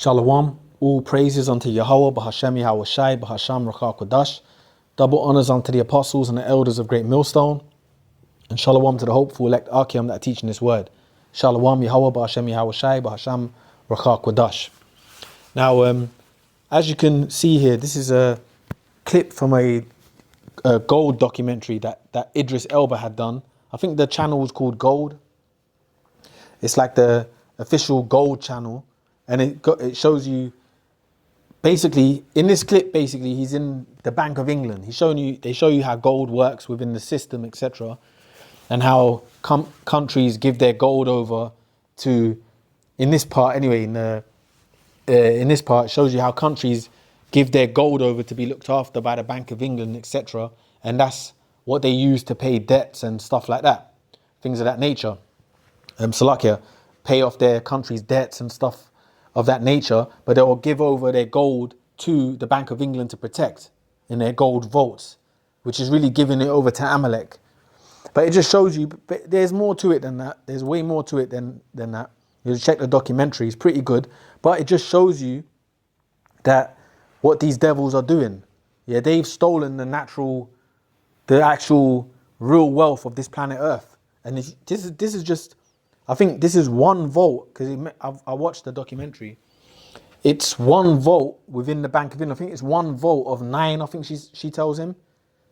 Shalom, all praises unto Yahweh, Bahashem Yahweh Shai, Bahasham Rakha Kodash. Double honors unto the apostles and the elders of Great Millstone. And shalom to the hopeful elect Archeum that are teaching this word. Shalom Yahweh, Bahashem Yahweh Shai, Bahasham Rakha Kodash. Now, as you can see here, this is a clip from a gold documentary that Idris Elba had done. I think the channel was called Gold. It's like the official Gold channel. And it shows you, basically, in this clip, basically, he's in the Bank of England. They show you how gold works within the system, etc. And how countries give their gold over to, in this part anyway, in this part, it shows you how countries give their gold over to be looked after by the Bank of England, etc. And that's what they use to pay debts and stuff like that. Things of that nature. Salakia, pay off their country's debts and stuff of that nature, but they will give over their gold to the Bank of England to protect in their gold vaults, which is really giving it over to Amalek. But it just shows you, but there's more to it than that. There's way more to it than that. You check the documentary, it's pretty good, but it just shows you that what these devils are doing. Yeah, they've stolen the actual real wealth of this planet Earth. And this is just, I think this is one vault, because I watched the documentary. It's one vault within the Bank of England. I think it's one vault of 9, I think she tells him.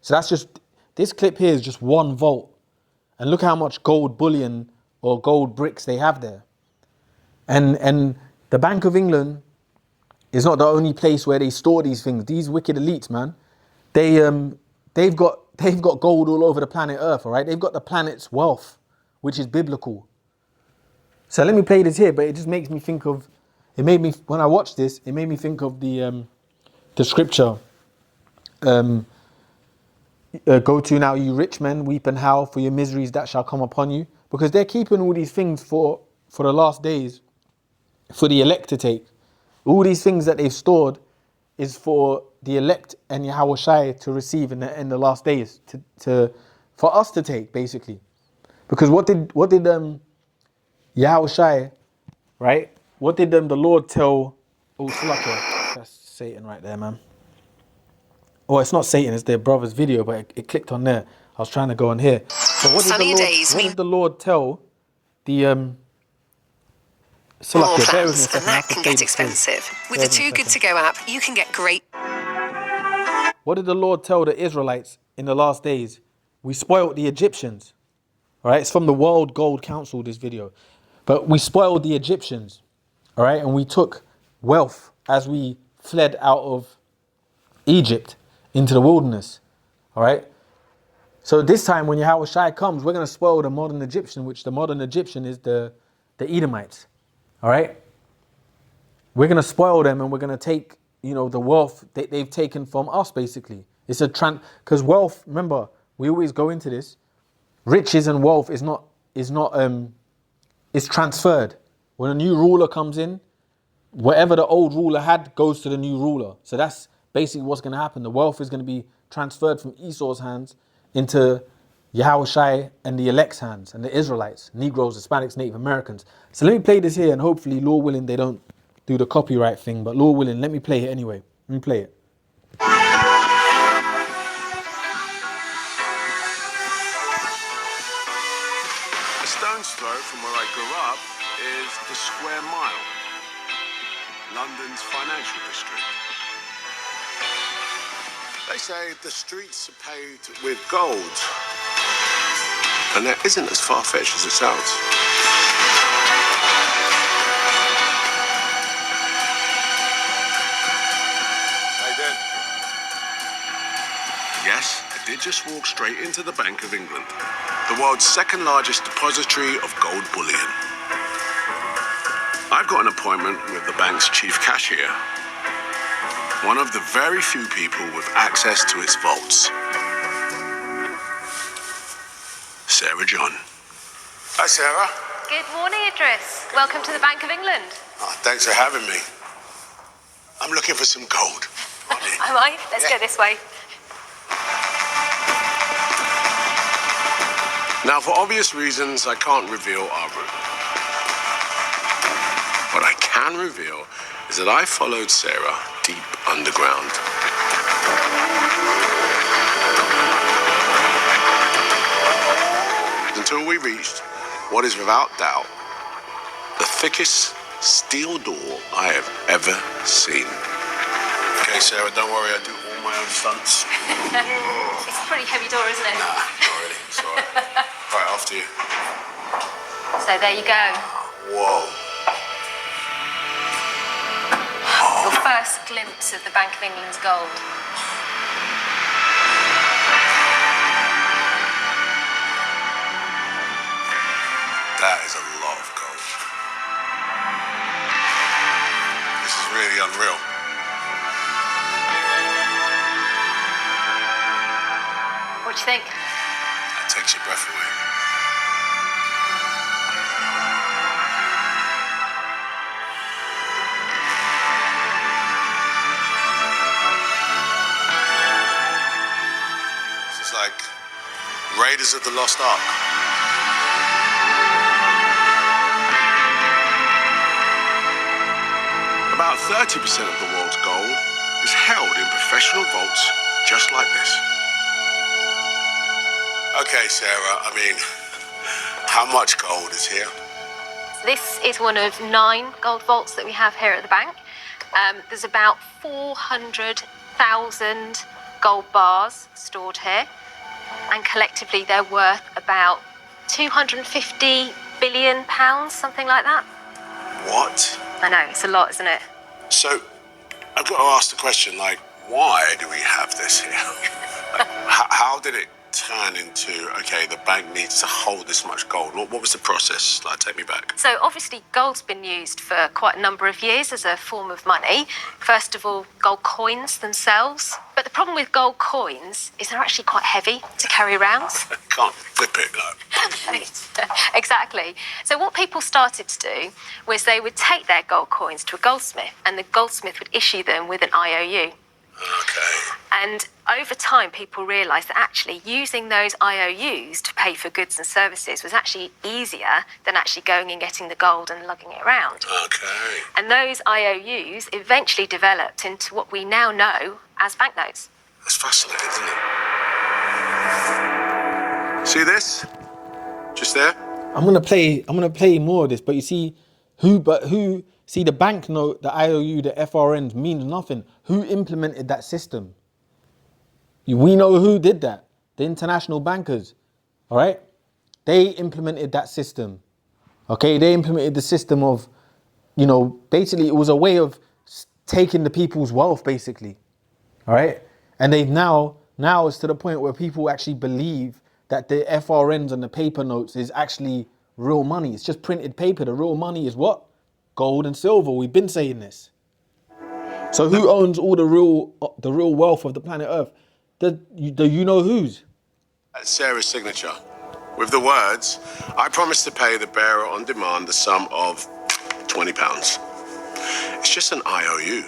So that's just, this clip here is just one vault. And look how much gold bullion or gold bricks they have there. And the Bank of England is not the only place where they store these things. These wicked elites, man, they've got gold all over the planet Earth, all right? They've got the planet's wealth, which is biblical. So let me play this here, but it just makes me think of, when I watched this, it made me think of the scripture. Go to now, you rich men, weep and howl for your miseries that shall come upon you. Because they're keeping all these things for the last days, for the elect to take. All these things that they've stored is for the elect and Yahweh Shai to receive in the last days, for us to take, basically. Because what did Yahweh Shai, right? What did the Lord tell? Oh, Salaka, that's Satan right there, man. Oh, it's not Satan, it's their brother's video, but it clicked on there. I was trying to go on here. So what did the Lord tell the Salaka? More plans, and that can get expensive. With the Too Good To Go app, you can get great. What did the Lord tell the Israelites in the last days? We spoiled the Egyptians. All right, it's from the World Gold Council, this video. But we spoiled the Egyptians, all right? And we took wealth as we fled out of Egypt into the wilderness, all right? So this time when Yahweh Shai comes, we're going to spoil the modern Egyptian, which the modern Egyptian is the Edomites, all right? We're going to spoil them and we're going to take, the wealth that they've taken from us, basically. It's because wealth, remember, we always go into this, riches and wealth it's transferred. When a new ruler comes in, whatever the old ruler had goes to the new ruler. So that's basically what's going to happen. The wealth is going to be transferred from Esau's hands into Yahweh Shai and the elect's hands, and the Israelites, Negroes, Hispanics, Native Americans. So let me play this here, and hopefully, Lord willing, they don't do the copyright thing. But Lord willing, let me play it anyway. Let me play it. Throw from where I grew up is the Square Mile, London's financial district. They say the streets are paved with gold, and that isn't as far-fetched as it sounds. Hey, Dan. Yes, I did just walk straight into the Bank of England, the world's second largest depository of gold bullion. I've got an appointment with the bank's chief cashier, one of the very few people with access to its vaults. Sarah John. Hi, Sarah. Good morning, Idris. Welcome to the Bank of England. Oh, thanks for having me. I'm looking for some gold. Am I? Let's go this way. Now, for obvious reasons, I can't reveal our route. But I can can reveal is that I followed Sarah deep underground. Until we reached what is without doubt the thickest steel door I have ever seen. Okay, Sarah, don't worry, I do all my own stunts. It's a pretty heavy door, isn't it? Nah, not really, sorry. Right, after you. So there you go. Whoa. Your first glimpse of the Bank of England's gold. That is a lot of gold. This is really unreal. What do you think? That takes your breath away. This is like Raiders of the Lost Ark. About 30% of the world's gold is held in professional vaults just like this. Okay, Sarah, I mean, how much gold is here? This is one of 9 gold vaults that we have here at the bank. There's about 400,000 gold bars stored here, and collectively they're worth about £250 billion, something like that. What? I know, it's a lot, isn't it? So, I've got to ask the question, like, why do we have this here? Like, how did it turn into, okay, the bank needs to hold this much gold? What was the process? Like, take me back. So obviously gold's been used for quite a number of years as a form of money. First of all, gold coins themselves. But the problem with gold coins is they're actually quite heavy to carry around. Can't flip it, no. Exactly. So what people started to do was they would take their gold coins to a goldsmith, and the goldsmith would issue them with an IOU. Okay. And over time, people realised that actually using those IOUs to pay for goods and services was actually easier than actually going and getting the gold and lugging it around. Okay. And those IOUs eventually developed into what we now know as banknotes. That's fascinating, isn't it? See this? Just there? I'm gonna play more of this, but you see, see the banknote, the IOU, the FRNs means nothing. Who implemented that system? We know who did that. The international bankers, all right? They implemented that system, okay? They implemented the system of, basically it was a way of taking the people's wealth, basically, all right? And they've now it's to the point where people actually believe that the FRNs and the paper notes is actually real money. It's just printed paper. The real money is what? Gold and silver. We've been saying this. So who owns all the real wealth of the planet Earth? The you-know-who's? That's Sarah's signature. With the words, I promise to pay the bearer on demand the sum of £20. It's just an IOU.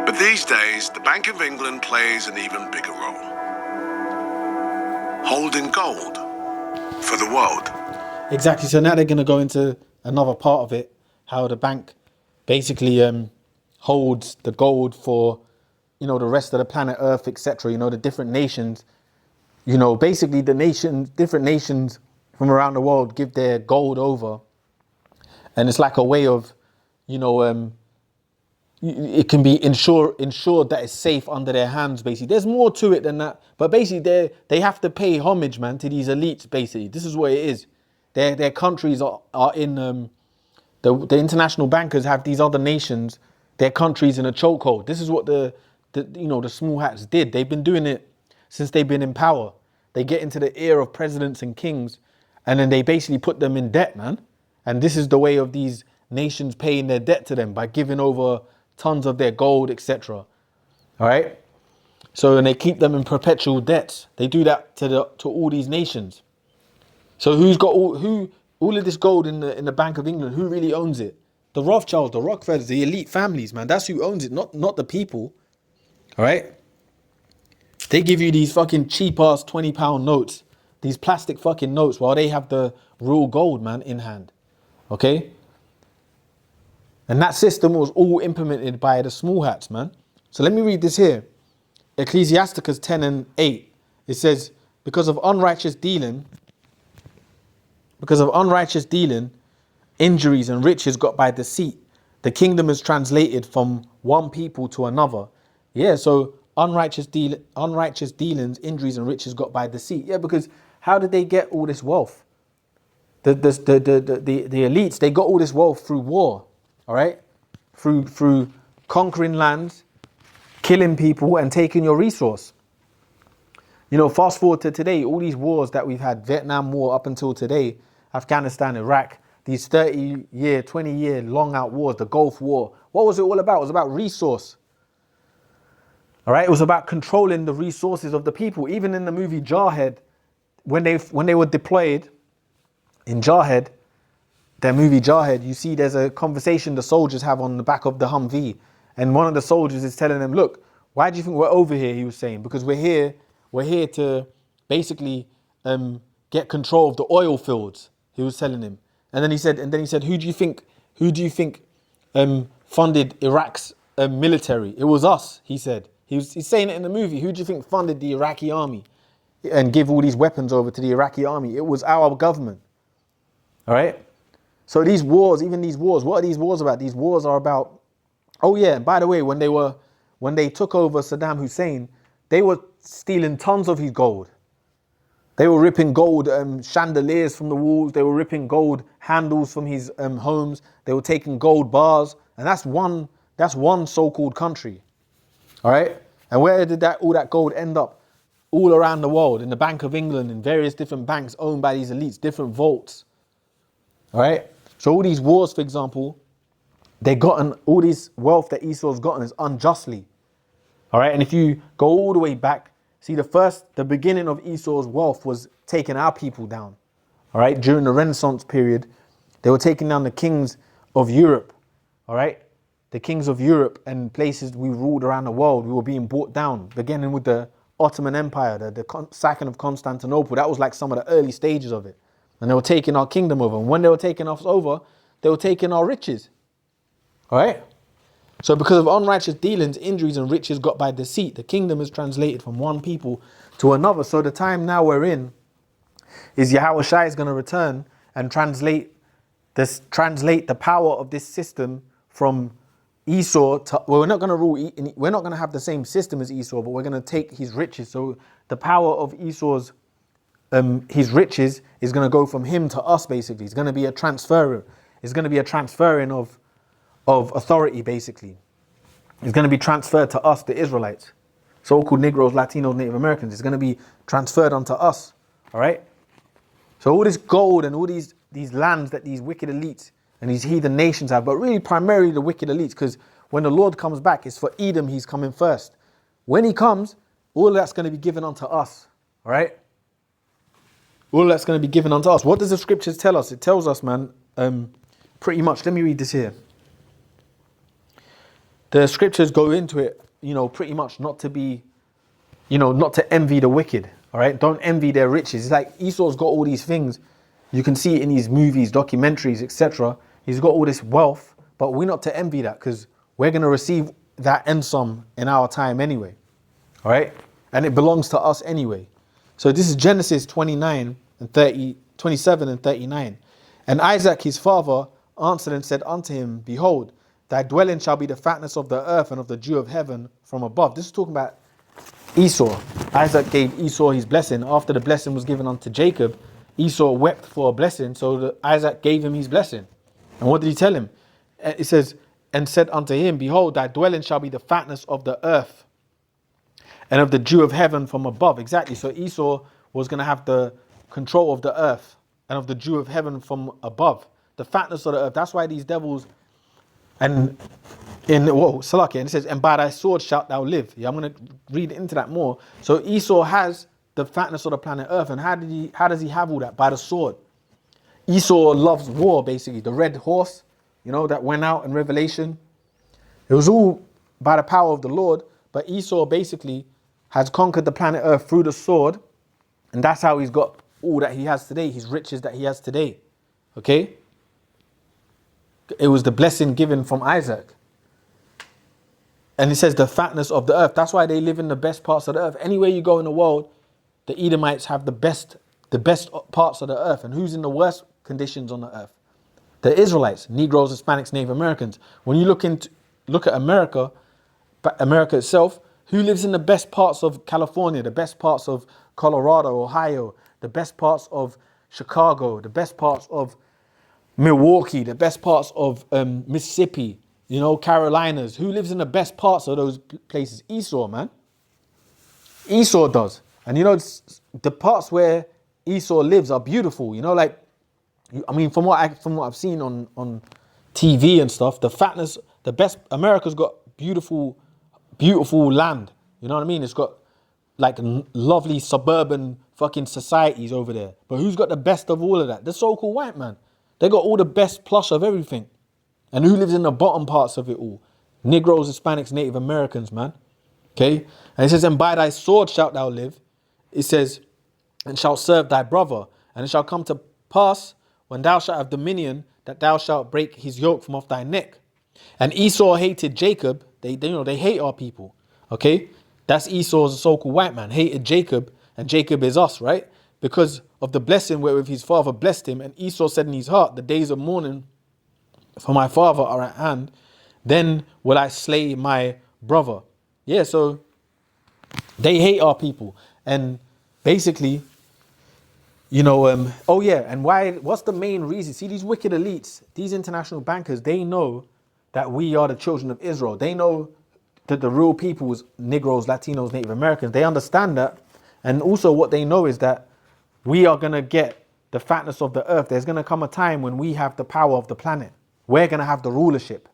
But these days, the Bank of England plays an even bigger role. Holding gold for the world. Exactly. So now they're going to go into another part of it, how the bank basically holds the gold for, the rest of the planet Earth, etc. The different nations, basically different nations from around the world give their gold over. And it's like a way of, it can be ensured that it's safe under their hands, basically. There's more to it than that. But basically, they have to pay homage, man, to these elites, basically. This is what it is. Their countries are in... The international bankers have these other nations, their countries in a chokehold. This is what the small hats did. They've been doing it since they've been in power. They get into the ear of presidents and kings, and then they basically put them in debt, man. And this is the way of these nations paying their debt to them by giving over tons of their gold, etc. All right. So, and they keep them in perpetual debts. They do that to all these nations. So who's got all of this gold in the Bank of England? Who really owns it? The Rothschilds, the Rockefellers, the elite families, man. That's who owns it, not the people. All right. They give you these fucking cheap ass £20 notes, these plastic fucking notes, while they have the real gold, man, in hand. Okay. And that system was all implemented by the small hats, man. So let me read this here. Ecclesiasticus 10:8. It says, because of unrighteous dealing, injuries and riches got by deceit, the kingdom is translated from one people to another. Yeah, so unrighteous dealings, injuries and riches got by deceit. Yeah, because how did they get all this wealth? The elites, they got all this wealth through war, all right? Through conquering lands, killing people and taking your resource. You know, fast forward to today, all these wars that we've had, Vietnam War up until today, Afghanistan, Iraq, these 30-year, 20-year long out wars, the Gulf War. What was it all about? It was about resource. All right, it was about controlling the resources of the people. Even in the movie Jarhead, when they were deployed in Jarhead, their movie Jarhead, you see there's a conversation the soldiers have on the back of the Humvee. And one of the soldiers is telling them, look, why do you think we're over here? He was saying, because we're here to basically get control of the oil fields. He was telling him. And then he said, who do you think funded Iraq's military? It was us, he said. He's saying it in the movie. Who do you think funded the Iraqi army and give all these weapons over to the Iraqi army? It was our government. All right? So these wars, what are these wars about? These wars are about, oh yeah, and by the way, when they took over Saddam Hussein, they were stealing tons of his gold. They were ripping gold chandeliers from the walls. They were ripping gold handles from his homes. They were taking gold bars. And that's one so-called country. All right? And where did all that gold end up? All around the world, in the Bank of England, in various different banks owned by these elites, different vaults. All right? So all these wars, for example, all this wealth that Esau's gotten is unjustly. All right? And if you go all the way back, see the beginning of Esau's wealth was taking our people down. All right? During the Renaissance period, they were taking down the kings of Europe. All right? The kings of Europe and places we ruled around the world, we were being brought down, beginning with the Ottoman Empire, the sacking of Constantinople. That was like some of the early stages of it. And they were taking our kingdom over. And when they were taking us over, they were taking our riches. All right? So because of unrighteous dealings, injuries and riches got by deceit, the kingdom is translated from one people to another. So the time now we're in is Yahweh Shai is going to return and translate the power of this system from Esau to, well, we're not going to have the same system as Esau, but we're going to take his riches. So the power of Esau's his riches is going to go from him to us, basically. It's going to be a transfer. It's going to be a transferring of authority, basically. It's going to be transferred to us, the Israelites. So-called Negroes, Latinos, Native Americans. It's going to be transferred onto us. All right? So all this gold and all these lands that these wicked elites and these heathen nations have, but really primarily the wicked elites, because when the Lord comes back, it's for Edom he's coming first. When he comes, all of that's going to be given unto us. All right? All of that's going to be given unto us. What does the scriptures tell us? It tells us, man, pretty much. Let me read this here. The scriptures go into it, pretty much not to envy the wicked. All right? Don't envy their riches. It's like Esau's got all these things. You can see it in these movies, documentaries, etc. He's got all this wealth, but we're not to envy that because we're going to receive that and some in our time anyway. All right? And it belongs to us anyway. So this is Genesis 27 and 39. And Isaac his father answered and said unto him, Behold, thy dwelling shall be the fatness of the earth and of the dew of heaven from above. This is talking about Esau. Isaac gave Esau his blessing. After the blessing was given unto Jacob, Esau wept for a blessing, so Isaac gave him his blessing. And what did he tell him? It says, and said unto him, Behold, thy dwelling shall be the fatness of the earth and of the dew of heaven from above. Exactly. So Esau was going to have the control of the earth and of the dew of heaven from above. The fatness of the earth. That's why these devils, and Salakia, and it says, and by thy sword shalt thou live. Yeah, I'm going to read into that more. So Esau has the fatness of the planet earth. And how does he have all that? By the sword. Esau loves war, basically. The red horse, that went out in Revelation. It was all by the power of the Lord. But Esau basically has conquered the planet earth through the sword. And that's how he's got all that he has today, his riches that he has today. Okay? It was the blessing given from Isaac. And it says the fatness of the earth. That's why they live in the best parts of the earth. Anywhere you go in the world, the Edomites have the best parts of the earth. And who's in the worst conditions on the earth? The Israelites, Negroes, Hispanics, Native Americans. When you look at America itself, who lives in the best parts of California, the best parts of Colorado, Ohio, the best parts of Chicago, the best parts of Milwaukee, the best parts of Mississippi, Carolinas. Who lives in the best parts of those places? Esau, man. Esau does. And the parts where Esau lives are beautiful. From what I've seen on TV and stuff, the fatness, the best, America's got beautiful land. You know what I mean? It's got like lovely suburban fucking societies over there. But who's got the best of all of that? The so-called white man. They got all the best plush of everything. And who lives in the bottom parts of it all? Negroes, Hispanics, Native Americans, man. Okay? And it says, and by thy sword shalt thou live. It says, and shalt serve thy brother. And it shall come to pass, when thou shalt have dominion, that thou shalt break his yoke from off thy neck. And Esau hated Jacob. They hate our people. Okay? That's Esau's so-called white man. Hated Jacob, and Jacob is us, right? Because of the blessing wherewith his father blessed him. And Esau said in his heart, the days of mourning for my father are at hand. Then will I slay my brother. Yeah, so they hate our people. And basically, and what's the main reason? See, these wicked elites, these international bankers, they know that we are the children of Israel. They know that the real people is Negroes, Latinos, Native Americans. They understand that. And also what they know is that we are going to get the fatness of the earth. There's going to come a time when we have the power of the planet. We're going to have the rulership.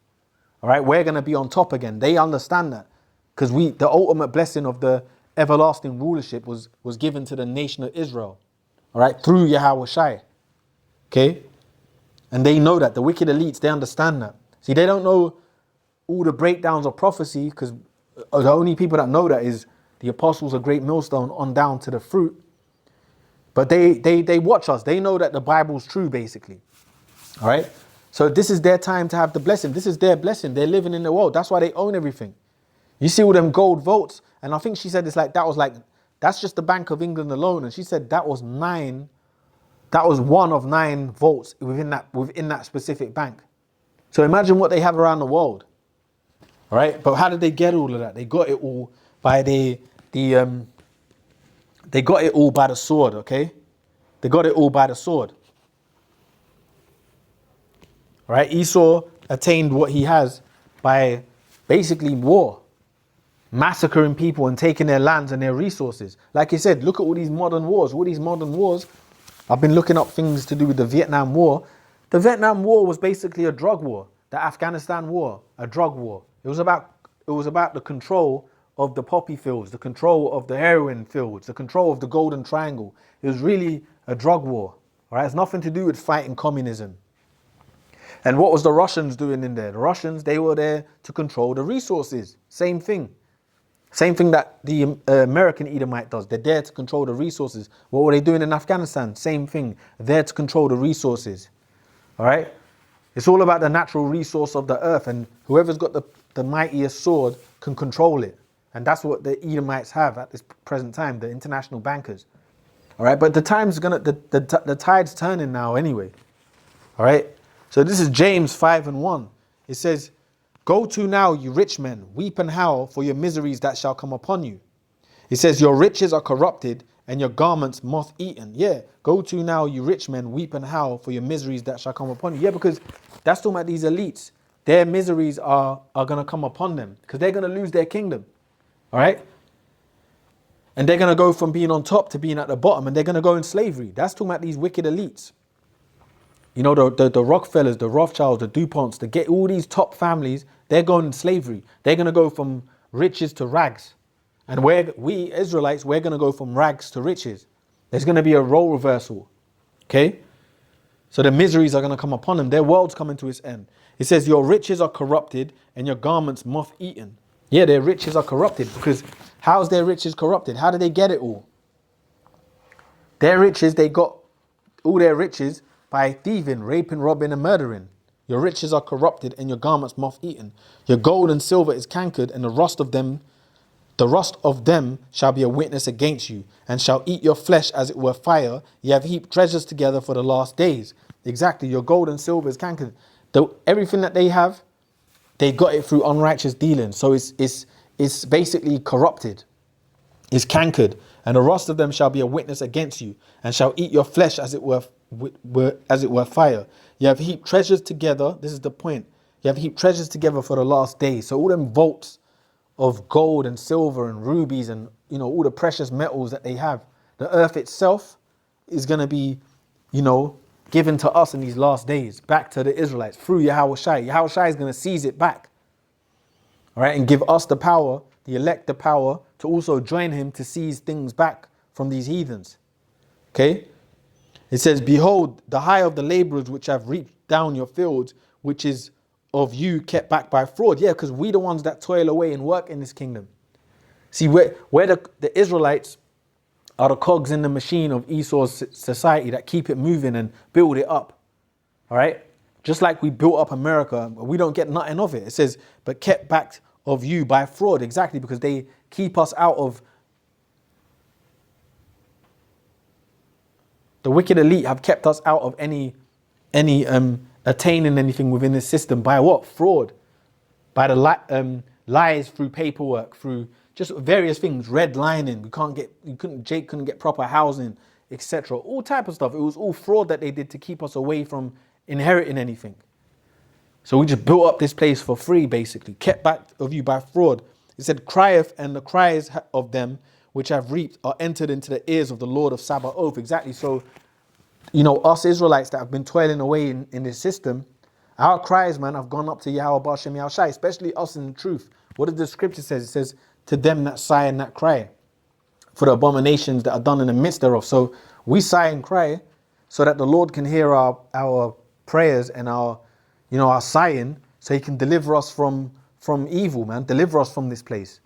All right, we're going to be on top again. They understand that because the ultimate blessing of the everlasting rulership was given to the nation of Israel. All right, through Yahweh Shai. Okay? And they know that. The wicked elites, they understand that. See, they don't know all the breakdowns of prophecy because the only people that know that is the apostles of Great Millstone on down to the fruit. But they watch us. They know that the Bible's true, basically. All right? So this is their time to have the blessing. This is their blessing. They're living in the world. That's why they own everything. You see all them gold votes. And I think she said that's just the Bank of England alone. And she said that was one of 9 votes within that specific bank. So imagine what they have around the world. All right. But how did they get all of that? They got it all by they got it all by the sword. Okay. They got it all by the sword. All right. Esau attained what he has by basically war. Massacring people and taking their lands and their resources. Like I said, look at all these modern wars. I've been looking up things to do with the Vietnam War. The Vietnam War was basically a drug war. The Afghanistan War, a drug war. It was about the control of the poppy fields, the control of the heroin fields, the control of the Golden Triangle. It was really a drug war. All right, it's nothing to do with fighting communism. And what was the Russians doing in there? The Russians, they were there to control the resources. Same thing. Same thing that the American Edomite does. They're there to control the resources. What were they doing in Afghanistan? Same thing. There to control the resources. All right? It's all about the natural resource of the earth. And whoever's got the mightiest sword can control it. And that's what the Edomites have at this present time, the international bankers. All right? But the tide's turning now anyway. All right? So this is James 5:1. It says, go to now, you rich men, weep and howl for your miseries that shall come upon you. It says, your riches are corrupted and your garments moth-eaten. Yeah, go to now, you rich men, weep and howl for your miseries that shall come upon you. Yeah, because that's talking about these elites. Their miseries are going to come upon them because they're going to lose their kingdom. All right? And they're going to go from being on top to being at the bottom, and they're going to go in slavery. That's talking about these wicked elites. You know, the Rockefellers, the Rothschilds, the DuPonts, all these top families, they're going in slavery. They're going to go from riches to rags. And we Israelites, we're going to go from rags to riches. There's going to be a role reversal. Okay? So the miseries are going to come upon them. Their world's coming to its end. It says, your riches are corrupted and your garments moth-eaten. Yeah, their riches are corrupted because how's their riches corrupted? How did they get it all? Their riches, they got all their riches by thieving, raping, robbing and murdering. Your riches are corrupted and your garments moth-eaten. Your gold and silver is cankered, and the rust of them shall be a witness against you, and shall eat your flesh as it were fire. Ye have heaped treasures together for the last days. Exactly, your gold and silver is cankered. Everything that they have, they got it through unrighteous dealing. So it's basically corrupted. It's cankered, and the rust of them shall be a witness against you, and shall eat your flesh as it were fire. You have heaped treasures together. This is the point. You have heaped treasures together for the last days. So all them vaults of gold and silver and rubies and all the precious metals that they have, the earth itself is going to be given to us in these last days, back to the Israelites through Yahweh Shai. Yahweh Shai is going to seize it back, all right, and give us the power, the elect the power to also join him to seize things back from these heathens. Okay, it says, behold, the hire of the laborers which have reaped down your fields, which is of you kept back by fraud. Yeah, because we the ones that toil away and work in this kingdom. See, where the Israelites are the cogs in the machine of Esau's society that keep it moving and build it up. All right? Just like we built up America, we don't get nothing of it. It says, but kept back of you by fraud. Exactly, because they keep us out of... The wicked elite have kept us out of any attaining anything within this system by what? Fraud. By the lies through paperwork, through just various things, redlining. Jake couldn't get proper housing, etc. All type of stuff. It was all fraud that they did to keep us away from inheriting anything. So we just built up this place for free, basically. Kept back of you by fraud. It said, crieth, and the cries of them which have reaped are entered into the ears of the Lord of Sabaoth. Exactly. So, us Israelites that have been toiling away in this system, our cries, man, have gone up to Yahweh Ba'ashem Yahweh Shai, especially us in the truth. What does the scripture says? It says, to them that sigh and that cry, for the abominations that are done in the midst thereof. So we sigh and cry so that the Lord can hear our prayers and our sighing, so he can deliver us from evil, man. Deliver us from this place.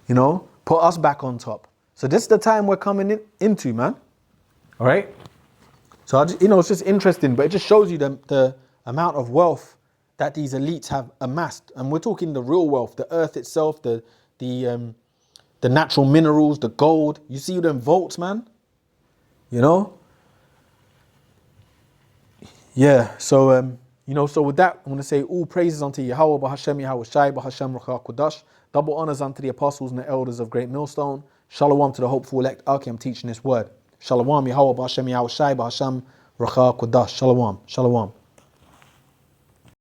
Put us back on top. So this is the time we're coming into, man. All right? So, it's just interesting, but it just shows you the amount of wealth that these elites have amassed. And we're talking the real wealth, the earth itself, the natural minerals, the gold. You see them vaults, man? Yeah, so, so with that, I want to say all praises unto Yahweh, B'Hashem, Yahweh Shai, B'Hashem, Ruach HaKodesh. Double honors unto the apostles and the elders of Great Millstone. Shalom to the hopeful elect. Okay, I'm teaching this word. Shalom, Yahweh, B'Hashem, Yahweh Shai, B'Hashem, Ruach HaKodesh. Shalom, shalom.